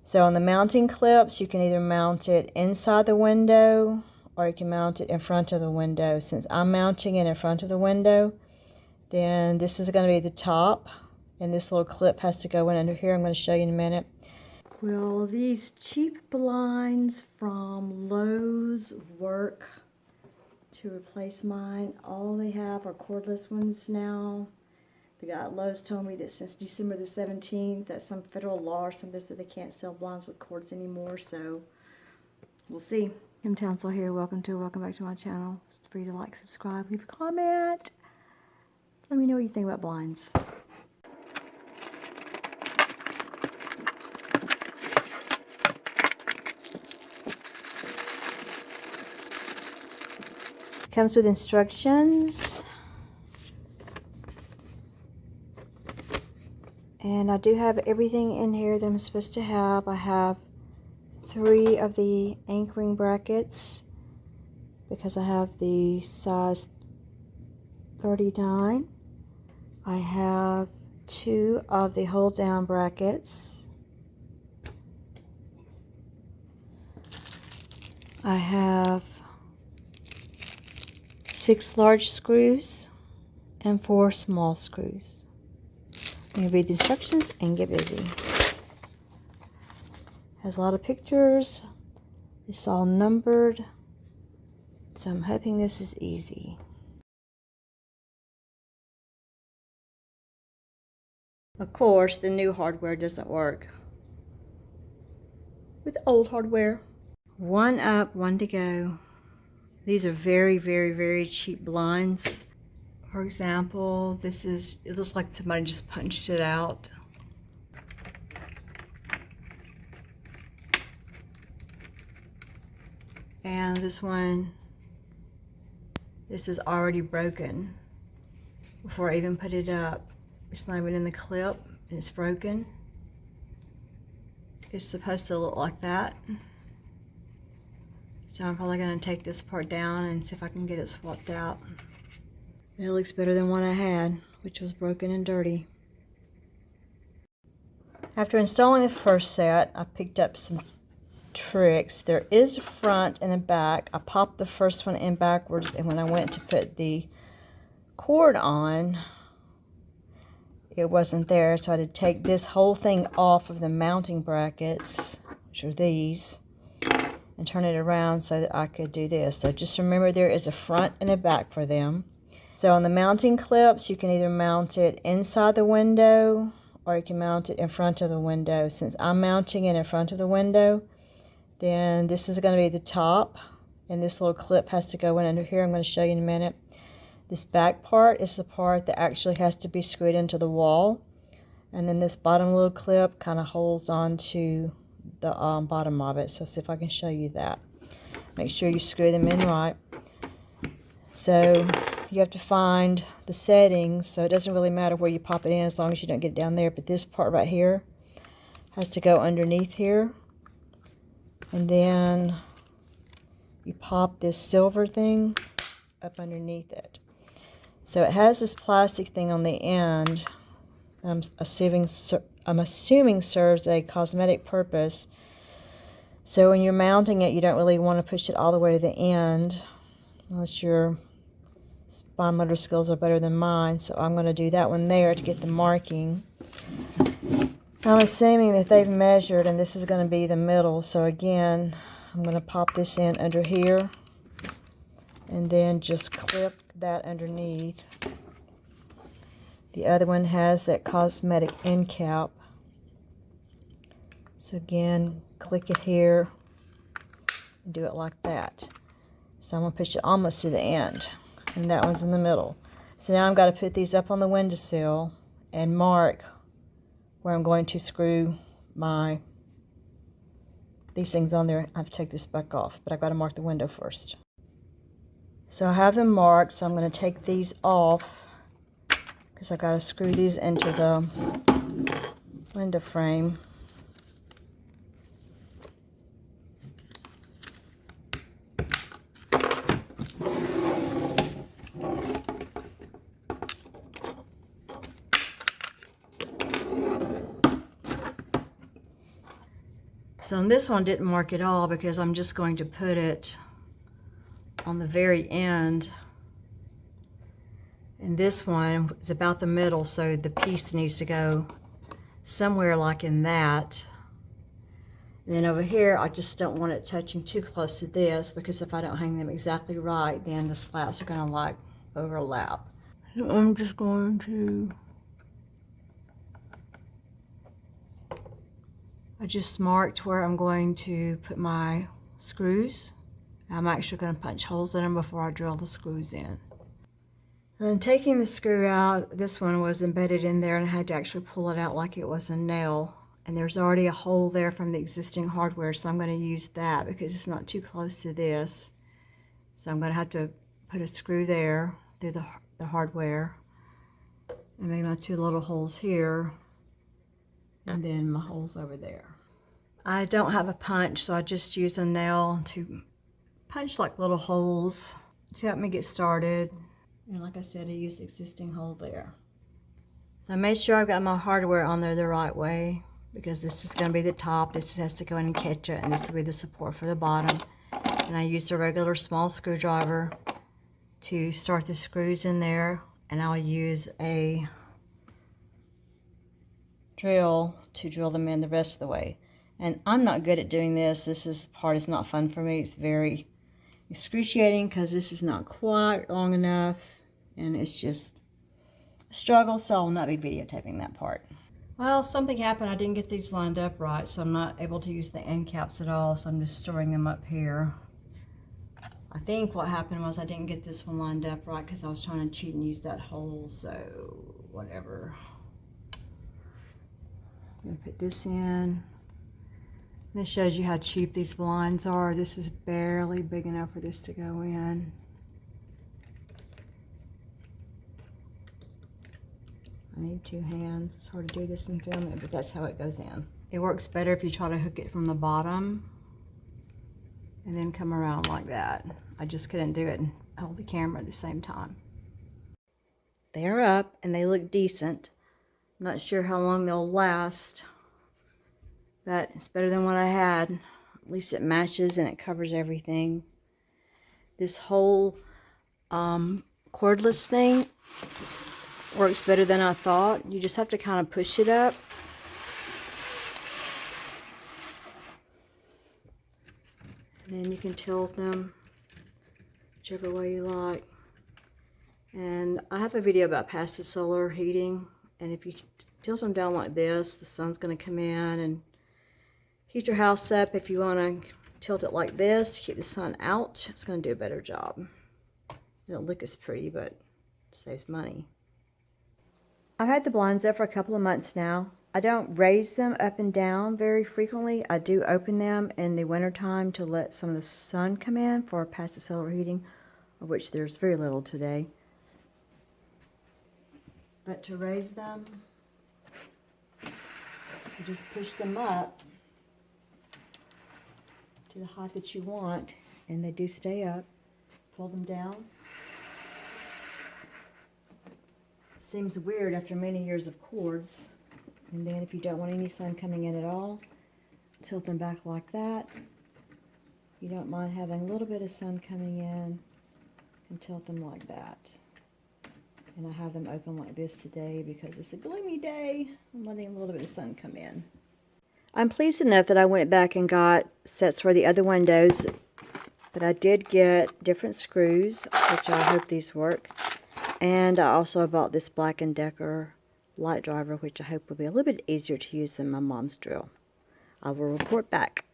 So on the mounting clips, you can either mount it inside the window or you can mount it in front of the window. Since I'm mounting it in front of the window, then this is going to be the top, and this little clip has to go in under here. I'm going to show you in a minute. Well, these cheap blinds from Lowe's work to replace mine. All they have are cordless ones now. The guy at Lowe's told me that since December the 17th, that some federal law or something said they can't sell blinds with cords anymore, so we'll see. I'm Townsel here. Welcome back to my channel. It's free to like, subscribe, leave a comment. Let me know what you think about blinds. Comes with instructions. And I do have everything in here that I'm supposed to have. I have 3 of the anchoring brackets because I have the size 39. I have 2 of the hold down brackets. I have 6 large screws and 4 small screws. I'm going to read the instructions and get busy. Has a lot of pictures. It's all numbered. So I'm hoping this is easy. Of course, the new hardware doesn't work with old hardware. 1 up, 1 to go. These are very, very, very cheap blinds. For example, it looks like somebody just punched it out. And this one, this is already broken before I even put it up. It's not even in the clip and it's broken. It's supposed to look like that. So I'm probably going to take this part down and see if I can get it swapped out. It looks better than what I had, which was broken and dirty. After installing the first set, I picked up some tricks. There is a front and a back. I popped the first one in backwards, and when I went to put the cord on, it wasn't there, so I had to take this whole thing off of the mounting brackets, which are these, and turn it around so that I could do this. So just remember there is a front and a back for them. So on the mounting clips, you can either mount it inside the window or you can mount it in front of the window. Since I'm mounting it in front of the window, then this is going to be the top, and this little clip has to go in under here. I'm going to show you in a minute. This back part is the part that actually has to be screwed into the wall, and then this bottom little clip kind of holds on to the bottom of it. So see if I can show you that. Make sure you screw them in right. So you have to find the settings, so it doesn't really matter where you pop it in as long as you don't get it down there. But this part right here has to go underneath here, and then you pop this silver thing up underneath it. So it has this plastic thing on the end. I'm assuming serves a cosmetic purpose. So when you're mounting it, you don't really want to push it all the way to the end unless your spine motor skills are better than mine. So I'm going to do that one there to get the marking. I'm assuming that they've measured, and this is going to be the middle. So again, I'm going to pop this in under here and then just clip that underneath. The other one has that cosmetic end cap. So again, click it here and do it like that. So I'm going to push it almost to the end, and that one's in the middle. So now I've got to put these up on the windowsill and mark where I'm going to screw these things on there. I have to take this back off, but I've got to mark the window first. So I have them marked, so I'm going to take these off because I've got to screw these into the window frame. So on this one didn't mark at all because I'm just going to put it on the very end. And this one is about the middle, so the piece needs to go somewhere like in that. And then over here, I just don't want it touching too close to this, because if I don't hang them exactly right, then the slats are gonna like overlap. So I'm just going to, I just marked where I'm going to put my screws. I'm actually gonna punch holes in them before I drill the screws in. Then taking the screw out, this one was embedded in there and I had to actually pull it out like it was a nail. And there's already a hole there from the existing hardware, so I'm going to use that because it's not too close to this. So I'm going to have to put a screw there through the hardware. And make my 2 little holes here. And then my holes over there. I don't have a punch, so I just use a nail to punch like little holes to help me get started. And like I said, I used the existing hole there. So I made sure I've got my hardware on there the right way, because this is going to be the top. This has to go in and catch it, and this will be the support for the bottom. And I used a regular small screwdriver to start the screws in there, and I'll use a drill to drill them in the rest of the way. And I'm not good at doing this. This part is not fun for me. It's very excruciating because this is not quite long enough, and it's just a struggle, so I'll not be videotaping that part. Well, something happened. I didn't get these lined up right, so I'm not able to use the end caps at all, so I'm just storing them up here. I think what happened was I didn't get this one lined up right because I was trying to cheat and use that hole, so whatever. I'm going to put this in. This shows you how cheap these blinds are. This is barely big enough for this to go in. I need 2 hands. It's hard to do this and film it, but that's how it goes in. It works better if you try to hook it from the bottom and then come around like that. I just couldn't do it and hold the camera at the same time. They are up and they look decent. I'm not sure how long they'll last, but it's better than what I had. At least it matches and it covers everything. This whole cordless thing works better than I thought. You just have to kind of push it up. And then you can tilt them whichever way you like. And I have a video about passive solar heating, and if you tilt them down like this, the sun's going to come in and heat your house up. If you want to tilt it like this to keep the sun out, it's going to do a better job. It don't look as pretty, but it saves money. I've had the blinds up for a couple of months now. I don't raise them up and down very frequently. I do open them in the wintertime to let some of the sun come in for passive solar heating, of which there's very little today. But to raise them, you just push them up to the height that you want, and they do stay up. Pull them down. Seems weird after many years of cords. And then if you don't want any sun coming in at all, tilt them back like that. You don't mind having a little bit of sun coming in, and tilt them like that. And I have them open like this today because it's a gloomy day. I'm letting a little bit of sun come in. I'm pleased enough that I went back and got sets for the other windows, but I did get different screws, which I hope these work. And I also bought this Black & Decker light driver, which I hope will be a little bit easier to use than my mom's drill. I will report back.